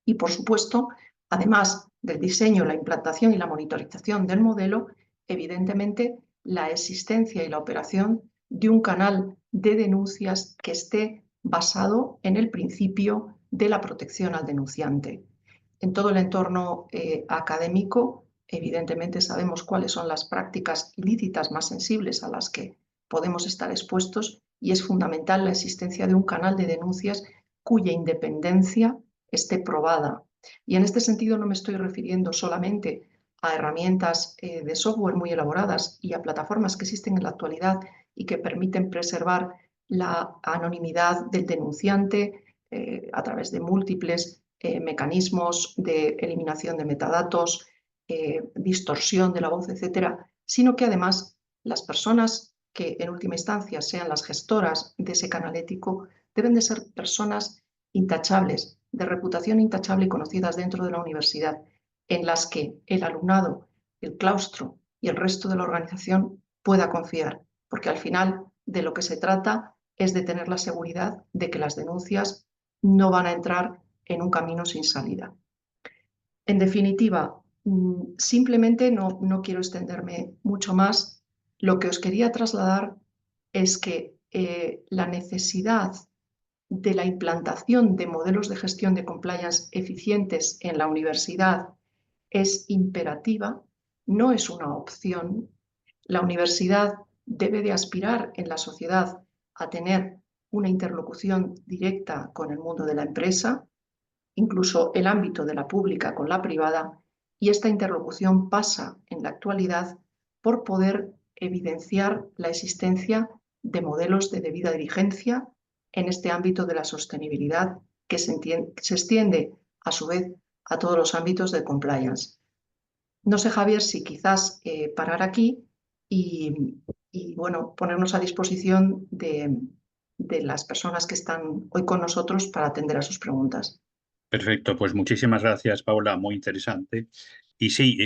B: Y, por supuesto, además del diseño, la implantación y la monitorización del modelo, evidentemente la existencia y la operación de un canal de denuncias que esté basado en el principio de la protección al denunciante. En todo el entorno académico, evidentemente sabemos cuáles son las prácticas ilícitas más sensibles a las que podemos estar expuestos y es fundamental la existencia de un canal de denuncias cuya independencia esté probada. Y en este sentido no me estoy refiriendo solamente a herramientas de software muy elaboradas y a plataformas que existen en la actualidad y que permiten preservar la anonimidad del denunciante, a través de múltiples mecanismos de eliminación de metadatos, distorsión de la voz, etcétera, sino que además las personas que en última instancia sean las gestoras de ese canal ético deben de ser personas intachables, de reputación intachable y conocidas dentro de la universidad, en las que el alumnado, el claustro y el resto de la organización pueda confiar, porque al final de lo que se trata es de tener la seguridad de que las denuncias no van a entrar en un camino sin salida. En definitiva, simplemente no quiero extenderme mucho más. Lo que os quería trasladar es que la necesidad de la implantación de modelos de gestión de compliance eficientes en la universidad es imperativa, no es una opción. La universidad debe de aspirar en la sociedad a tener una interlocución directa con el mundo de la empresa, incluso el ámbito de la pública con la privada, y esta interlocución pasa en la actualidad por poder evidenciar la existencia de modelos de debida diligencia en este ámbito de la sostenibilidad que se extiende a su vez a todos los ámbitos de compliance. No sé, Javier, si quizás parar aquí y, bueno, ponernos a disposición de las personas que están hoy con nosotros para atender a sus preguntas.
A: Perfecto, pues muchísimas gracias, Paula, muy interesante. Y sí,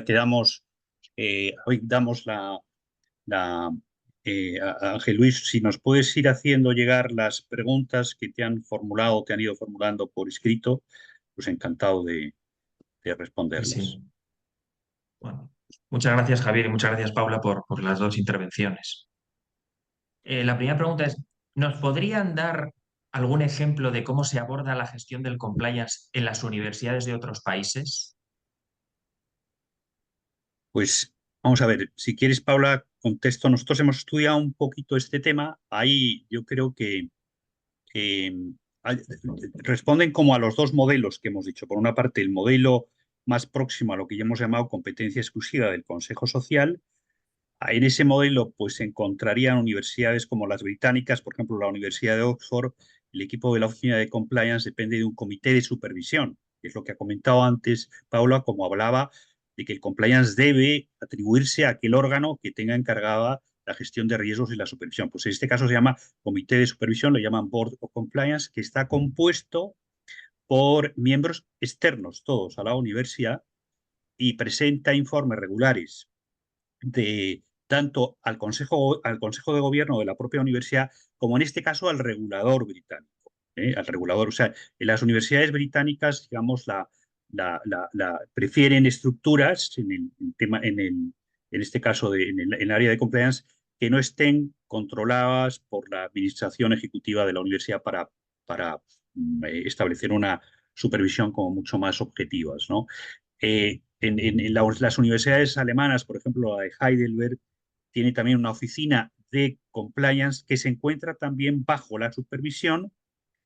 A: quedamos, hoy damos a Ángel Luis, si nos puedes ir haciendo llegar las preguntas que te han formulado, te han ido formulando por escrito, pues encantado de
C: Sí,
A: responderlas.
C: sí. Bueno, muchas gracias, Javier, y muchas gracias, Paula, por las dos intervenciones. La primera pregunta es, ¿nos podrían dar algún ejemplo de cómo se aborda la gestión del compliance en las universidades de otros países?
A: Pues vamos a ver, si quieres, Paula, contesto. Nosotros hemos estudiado un poquito este tema. Ahí yo creo que eh, hay- responden como a los dos modelos que hemos dicho. Por una parte, el modelo más próximo a lo que ya hemos llamado competencia exclusiva del Consejo Social. En ese modelo, pues se encontrarían universidades como las británicas, por ejemplo, la Universidad de Oxford. El equipo de la Oficina de Compliance depende de un comité de supervisión, que es lo que ha comentado antes Paula, como hablaba de que el compliance debe atribuirse a aquel órgano que tenga encargada la gestión de riesgos y la supervisión. Pues en este caso se llama comité de supervisión, lo llaman Board of Compliance, que está compuesto por miembros externos, todos a la universidad, y presenta informes regulares de tanto al Consejo de Gobierno de la propia universidad, como en este caso al regulador británico. Al regulador, o sea, en las universidades británicas, digamos, prefieren estructuras en tema, en este caso en el área de compliance, que no estén controladas por la administración ejecutiva de la universidad para establecer una supervisión como mucho más objetivas, ¿no? Las universidades alemanas, por ejemplo, la de Heidelberg, tiene también una oficina de compliance que se encuentra también bajo la supervisión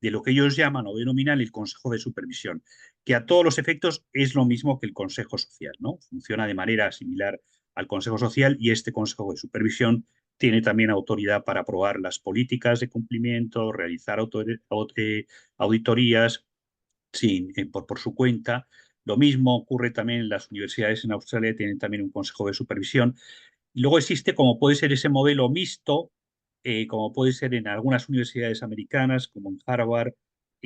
A: de lo que ellos llaman o denominan el Consejo de Supervisión, que a todos los efectos es lo mismo que el Consejo Social, ¿no? Funciona de manera similar al Consejo Social y este Consejo de Supervisión tiene también autoridad para aprobar las políticas de cumplimiento, realizar auditorías por su cuenta. Lo mismo ocurre también en las universidades en Australia, tienen también un consejo de supervisión. Y luego existe, como puede ser ese modelo mixto, como puede ser en algunas universidades americanas, como en Harvard,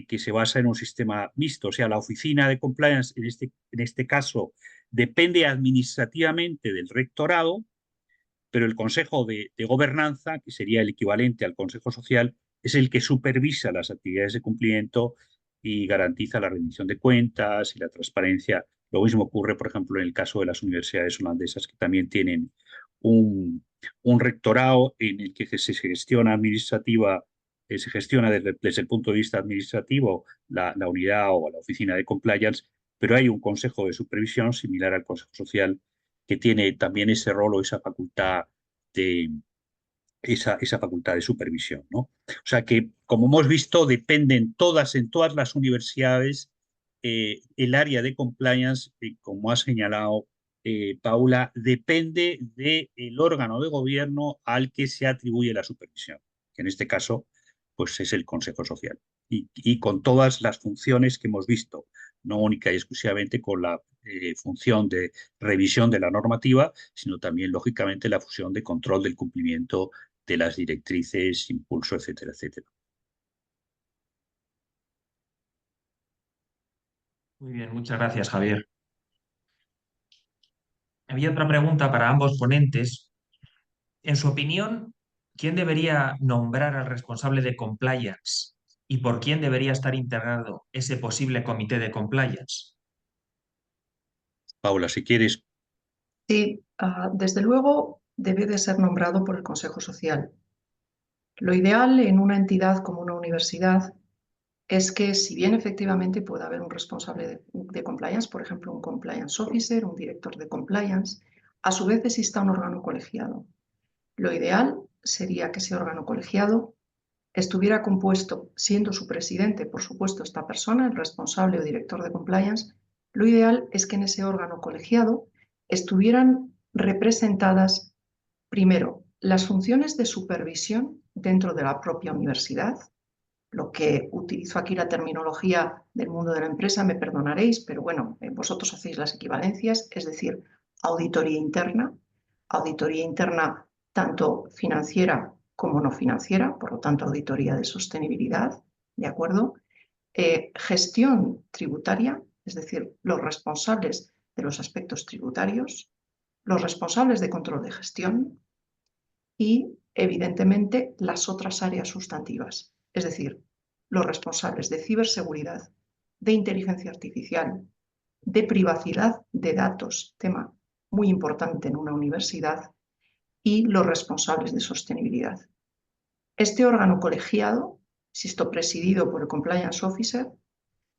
A: que se basa en un sistema mixto. O sea, la oficina de compliance, en este caso, depende administrativamente del rectorado, pero el consejo de gobernanza, que sería el equivalente al consejo social, es el que supervisa las actividades de cumplimiento y garantiza la rendición de cuentas y la transparencia. Lo mismo ocurre, por ejemplo, en el caso de las universidades holandesas, que también tienen un rectorado en el que se gestiona administrativa, se gestiona desde el punto de vista administrativo la unidad o la oficina de compliance, pero hay un consejo de supervisión similar al consejo social que tiene también ese rol o de, esa facultad de supervisión, ¿no? O sea que, como hemos visto, dependen en todas las universidades, el área de compliance, como ha señalado Paula, depende del órgano de gobierno al que se atribuye la supervisión, que en este caso, pues es el Consejo Social. y con todas las funciones que hemos visto, no única y exclusivamente con la función de revisión de la normativa, sino también, lógicamente, la función de control del cumplimiento de las directrices, impulso, etcétera, etcétera.
C: Muy bien, muchas gracias, Javier. Había otra pregunta para ambos ponentes. En su opinión, ¿quién debería nombrar al responsable de compliance y por quién debería estar integrado ese posible comité de compliance?
A: Paula, si quieres.
B: Sí, desde luego debe de ser nombrado por el Consejo Social. Lo ideal en una entidad como una universidad es que, si bien efectivamente puede haber un responsable de compliance, por ejemplo, un compliance officer, un director de compliance, a su vez exista un órgano colegiado. Lo ideal sería que ese órgano colegiado estuviera compuesto, siendo su presidente, por supuesto, esta persona, el responsable o director de compliance. Lo ideal es que en ese órgano colegiado estuvieran representadas, primero, las funciones de supervisión dentro de la propia universidad. Lo que utilizo aquí, la terminología del mundo de la empresa, me perdonaréis, pero bueno, vosotros hacéis las equivalencias, es decir, auditoría interna tanto financiera como no financiera, por lo tanto, auditoría de sostenibilidad, ¿de acuerdo? Gestión tributaria, es decir, los responsables de los aspectos tributarios, los responsables de control de gestión y, evidentemente, las otras áreas sustantivas, es decir, los responsables de ciberseguridad, de inteligencia artificial, de privacidad de datos, tema muy importante en una universidad, y los responsables de sostenibilidad. Este órgano colegiado, insisto, presidido por el Compliance Officer,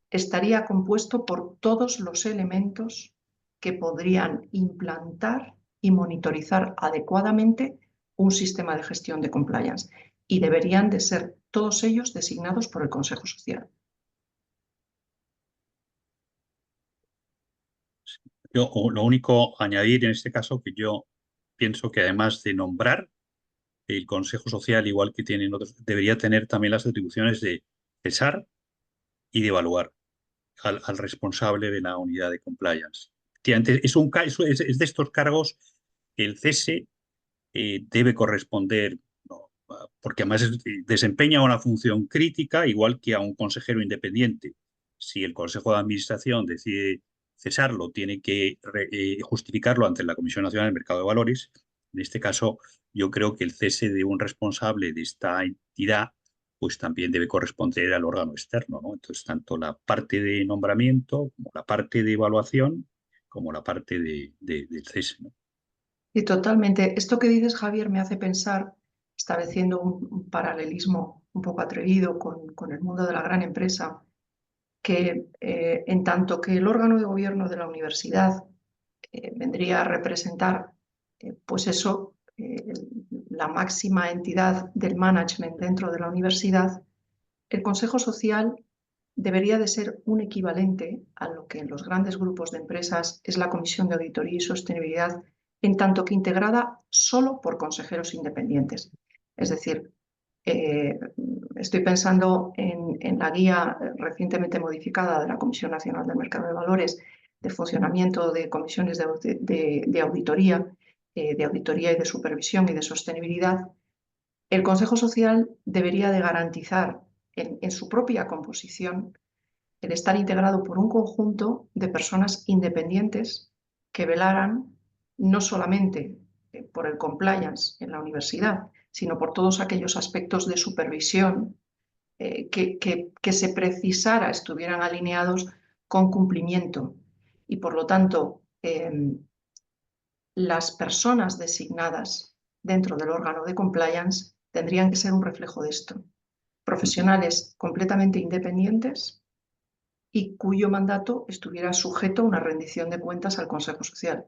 B: estaría compuesto por todos los elementos que podrían implantar y monitorizar adecuadamente un sistema de gestión de compliance, y deberían de ser todos ellos designados por el Consejo Social.
A: Yo lo único a añadir en este caso que yo pienso que, además de nombrar, el Consejo Social, igual que tienen otros, debería tener también las atribuciones de cesar y de evaluar al responsable de la unidad de compliance. Es de estos cargos que el cese debe corresponder, ¿no? Porque además desempeña una función crítica, igual que a un consejero independiente. Si el Consejo de Administración decide cesarlo, tiene que justificarlo ante la Comisión Nacional del Mercado de Valores. En este caso, yo creo que el cese de un responsable de esta entidad pues también debe corresponder al órgano externo, ¿no? Entonces, tanto la parte de nombramiento, como la parte de evaluación, como la parte del cese, ¿no?
B: Y totalmente, esto que dices, Javier, me hace pensar, estableciendo un paralelismo un poco atrevido con el mundo de la gran empresa, que en tanto que el órgano de gobierno de la universidad vendría a representar, pues eso, la máxima entidad del management dentro de la universidad, el Consejo Social debería de ser un equivalente a lo que en los grandes grupos de empresas es la Comisión de Auditoría y Sostenibilidad, en tanto que integrada solo por consejeros independientes. Es decir, eh, estoy pensando en la guía recientemente modificada de la Comisión Nacional del Mercado de Valores de funcionamiento de comisiones de auditoría y de supervisión y de sostenibilidad. El Consejo Social debería de garantizar en su propia composición el estar integrado por un conjunto de personas independientes que velaran no solamente por el compliance en la universidad, sino por todos aquellos aspectos de supervisión que se precisara estuvieran alineados con cumplimiento. Y por lo tanto, las personas designadas dentro del órgano de compliance tendrían que ser un reflejo de esto. Profesionales completamente independientes y cuyo mandato estuviera sujeto a una rendición de cuentas al Consejo Social.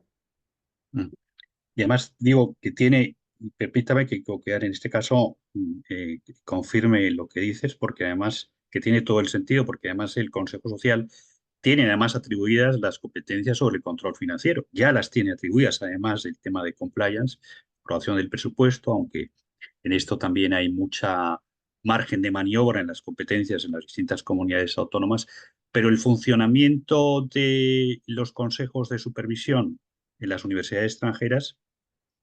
A: Y además digo que tiene, y permítame que coquear en este caso, confirme lo que dices, porque además que tiene todo el sentido, porque además el Consejo Social tiene además atribuidas las competencias sobre el control financiero. Ya las tiene atribuidas, además del tema de compliance, aprobación del presupuesto, aunque en esto también hay mucha margen de maniobra en las competencias en las distintas comunidades autónomas, pero el funcionamiento de los consejos de supervisión en las universidades extranjeras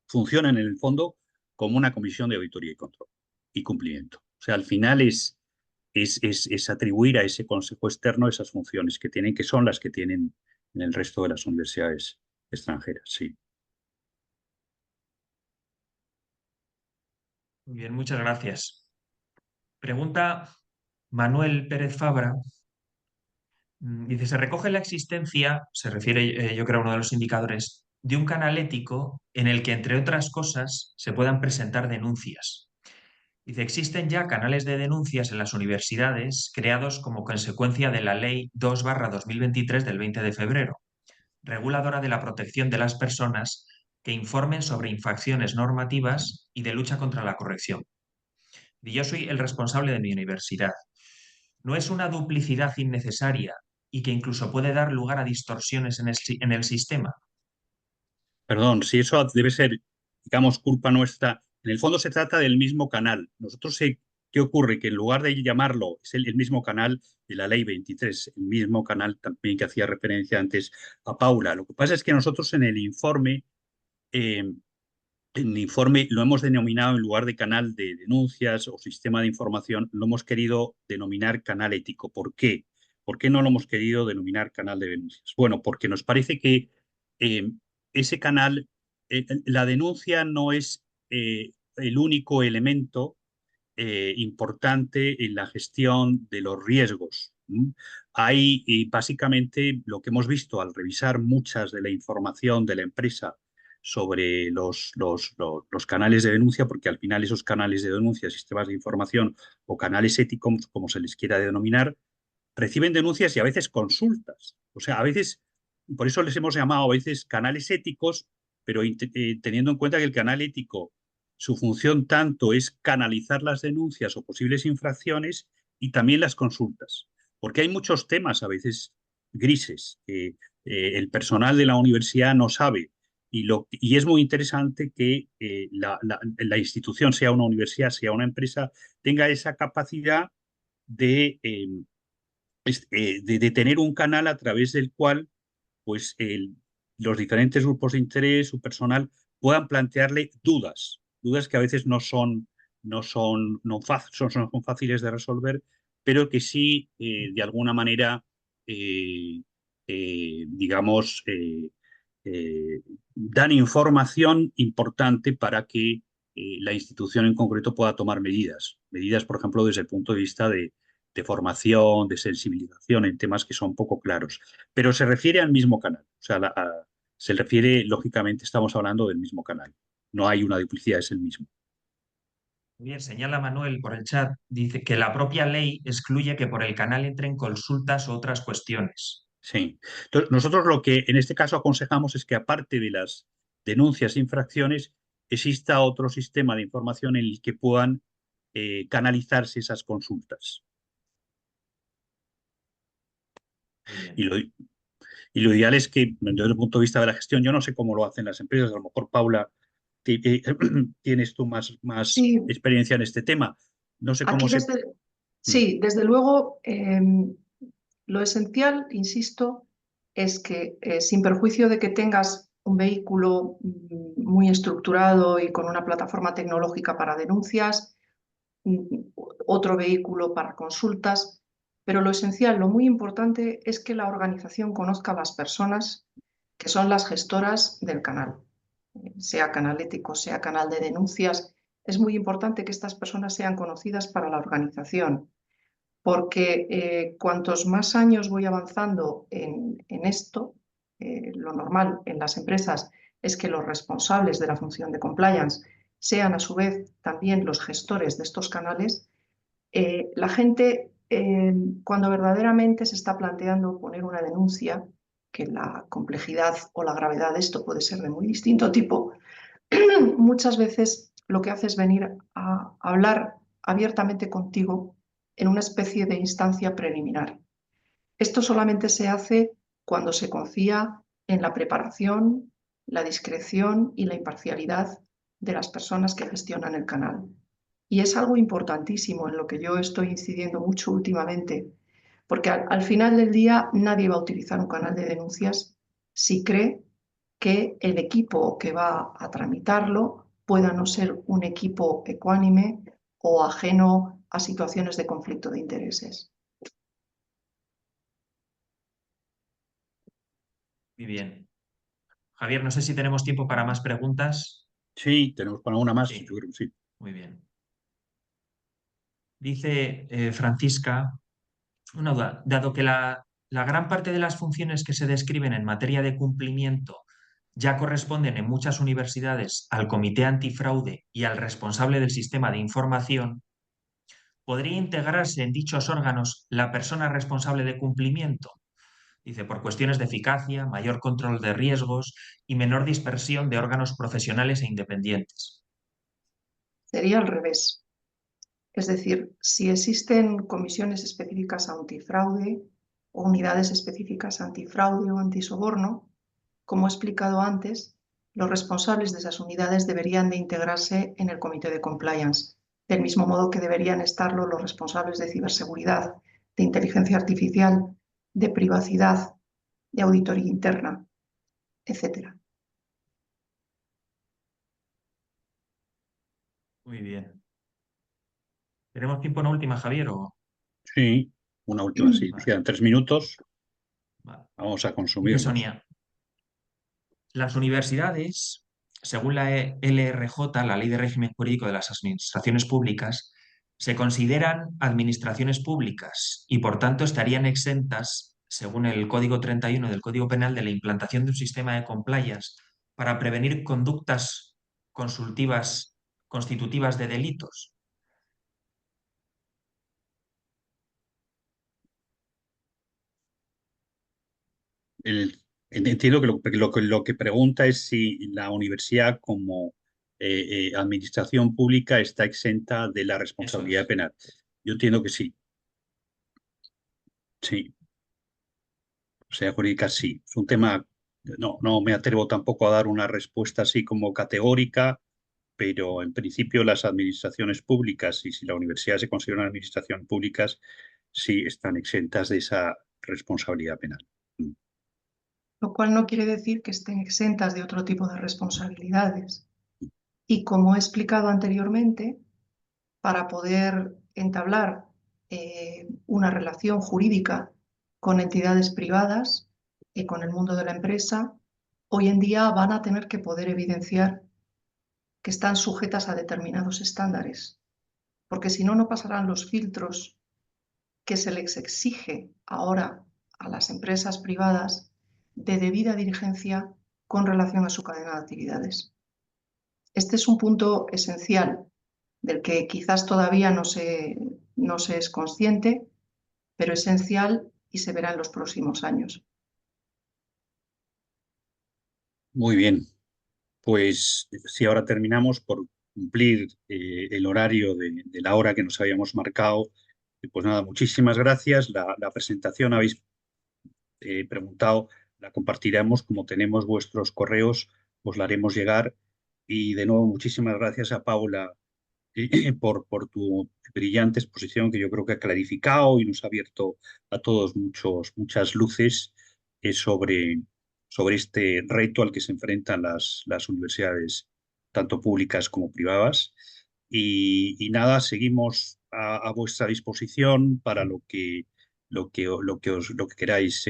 A: funcionan en el fondo como una comisión de auditoría y control y cumplimiento. O sea, al final es atribuir a ese consejo externo esas funciones que tienen, que son las que tienen en el resto de las universidades extranjeras, sí.
C: Muy bien, muchas gracias. Pregunta Manuel Pérez Fabra. Dice, se recoge la existencia, se refiere yo creo a uno de los indicadores, de un canal ético en el que, entre otras cosas, se puedan presentar denuncias. Dice, existen ya canales de denuncias en las universidades creados como consecuencia de la Ley 2/2023 del 20 de febrero, reguladora de la protección de las personas que informen sobre infracciones normativas y de lucha contra la corrección. Y yo soy el responsable de mi universidad. ¿No es una duplicidad innecesaria y que incluso puede dar lugar a distorsiones en el sistema?
A: Perdón, si eso debe ser, digamos, culpa nuestra, en el fondo se trata del mismo canal. Nosotros, ¿qué ocurre? Que en lugar de llamarlo, es el mismo canal de la Ley 23, el mismo canal también que hacía referencia antes a Paula. Lo que pasa es que nosotros en el informe lo hemos denominado, en lugar de canal de denuncias o sistema de información, lo hemos querido denominar canal ético. ¿Por qué? ¿Por qué no lo hemos querido denominar canal de denuncias? Bueno, porque nos parece que eh, ese canal, la denuncia no es el único elemento importante en la gestión de los riesgos. Hay básicamente lo que hemos visto al revisar muchas de la información de la empresa sobre los canales de denuncia, porque al final esos canales de denuncia, sistemas de información o canales éticos, como se les quiera denominar, reciben denuncias y a veces consultas. O sea, a veces, por eso les hemos llamado a veces canales éticos, pero teniendo en cuenta que el canal ético, su función tanto es canalizar las denuncias o posibles infracciones y también las consultas. Porque hay muchos temas a veces grises que el personal de la universidad no sabe. Y es muy interesante que la institución, sea una universidad, sea una empresa, tenga esa capacidad de de tener un canal a través del cual pues, los diferentes grupos de interés, su personal, puedan plantearle dudas que a veces no son fáciles de resolver, pero que sí, de alguna manera, digamos, dan información importante para que la institución en concreto pueda tomar medidas, por ejemplo, desde el punto de vista de formación, de sensibilización en temas que son poco claros. Pero se refiere al mismo canal, o sea, se refiere, lógicamente, estamos hablando del mismo canal. No hay una duplicidad, es el mismo.
C: Bien, señala Manuel por el chat, dice que la propia ley excluye que por el canal entren consultas u otras cuestiones.
A: Sí. Entonces, nosotros lo que en este caso aconsejamos es que, aparte de las denuncias e infracciones, exista otro sistema de información en el que puedan canalizarse esas consultas.
C: Muy bien.
A: Y lo ideal es que, desde el punto de vista de la gestión, yo no sé cómo lo hacen las empresas, a lo mejor, Paula, tienes tú más
B: Sí,
A: experiencia en este tema. No sé cómo
B: aquí
A: se...
B: sí, desde luego, lo esencial, insisto, es que sin perjuicio de que tengas un vehículo muy estructurado y con una plataforma tecnológica para denuncias, otro vehículo para consultas, pero lo esencial, lo muy importante es que la organización conozca a las personas que son las gestoras del canal, sea canal ético, sea canal de denuncias. Es muy importante que estas personas sean conocidas para la organización, porque cuantos más años voy avanzando en esto, lo normal en las empresas es que los responsables de la función de compliance sean a su vez también los gestores de estos canales. La gente, cuando verdaderamente se está planteando poner una denuncia, que la complejidad o la gravedad de esto puede ser de muy distinto tipo, muchas veces lo que hace es venir a hablar abiertamente contigo en una especie de instancia preliminar. Esto solamente se hace cuando se confía en la preparación, la discreción y la imparcialidad de las personas que gestionan el canal. Y es algo importantísimo en lo que yo estoy incidiendo mucho últimamente, porque al final del día nadie va a utilizar un canal de denuncias si cree que el equipo que va a tramitarlo pueda no ser un equipo ecuánime o ajeno a situaciones de conflicto de intereses.
C: Muy bien. Javier, no sé si tenemos tiempo para más preguntas.
A: Sí, tenemos para una más, yo
C: Sí,
A: creo que sí.
C: muy bien. Dice Francisca, una duda, dado que la gran parte de las funciones que se describen en materia de cumplimiento ya corresponden en muchas universidades al comité antifraude y al responsable del sistema de información, ¿podría integrarse en dichos órganos la persona responsable de cumplimiento? Dice, por cuestiones de eficacia, mayor control de riesgos y menor dispersión de órganos profesionales e independientes.
B: Sería al revés. Es decir, si existen comisiones específicas antifraude o unidades específicas antifraude o antisoborno, como he explicado antes, los responsables de esas unidades deberían de integrarse en el comité de compliance, del mismo modo que deberían estarlo los responsables de ciberseguridad, de inteligencia artificial, de privacidad, de auditoría interna, etc.
C: Muy bien. ¿Tenemos tiempo en última, Javier?
A: Sí, una última, sí.
C: Vale,
A: Quedan 3 minutos.
C: vale.
A: Vamos a
C: Dice
A: consumirlos.
C: Sonia, las universidades, según la LRJ, la Ley de Régimen Jurídico de las Administraciones Públicas, se consideran administraciones públicas y por tanto estarían exentas, según el Código 31 del Código Penal, de la implantación de un sistema de compliance para prevenir conductas consultivas constitutivas de delitos.
A: Entiendo que lo que pregunta es si la universidad como administración pública está exenta de la
C: Eso
A: responsabilidad
C: es.
A: penal. Yo entiendo que sí, sí. O sea, jurídica sí. Es un tema, no me atrevo tampoco a dar una respuesta así como categórica, pero en principio las administraciones públicas, y si la universidad se considera una administración públicas, sí están exentas de esa responsabilidad penal.
B: Lo cual no quiere decir que estén exentas de otro tipo de responsabilidades. Y como he explicado anteriormente, para poder entablar una relación jurídica con entidades privadas y con el mundo de la empresa, hoy en día van a tener que poder evidenciar que están sujetas a determinados estándares, porque si no, no pasarán los filtros que se les exige ahora a las empresas privadas de debida diligencia con relación a su cadena de actividades. Este es un punto esencial del que quizás todavía no se es consciente, pero esencial y se verá en los próximos años.
A: Muy bien. Pues si ahora terminamos por cumplir el horario de la hora que nos habíamos marcado, pues nada, muchísimas gracias. La presentación habéis preguntado, la compartiremos. Como tenemos vuestros correos, os la haremos llegar. Y de nuevo, muchísimas gracias a Paula por tu brillante exposición que yo creo que ha clarificado y nos ha abierto a todos muchas luces sobre este reto al que se enfrentan las universidades, tanto públicas como privadas. Y nada, seguimos a vuestra disposición para lo que queráis,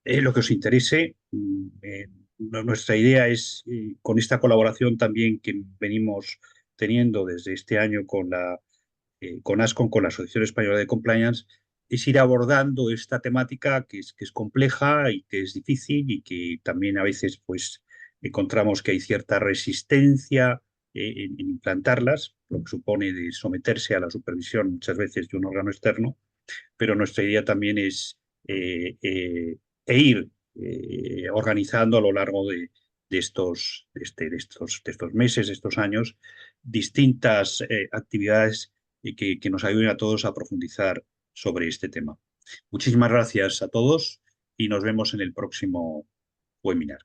A: lo que os interese. Nuestra idea es, con esta colaboración también que venimos teniendo desde este año con ASCON, con la Asociación Española de Compliance, es ir abordando esta temática que es compleja y que es difícil y que también a veces pues encontramos que hay cierta resistencia en implantarlas, lo que supone de someterse a la supervisión muchas veces de un órgano externo, pero nuestra idea también es ir organizando a lo largo de estos meses, de estos años, distintas actividades que nos ayuden a todos a profundizar sobre este tema. Muchísimas gracias a todos y nos vemos en el próximo webinar.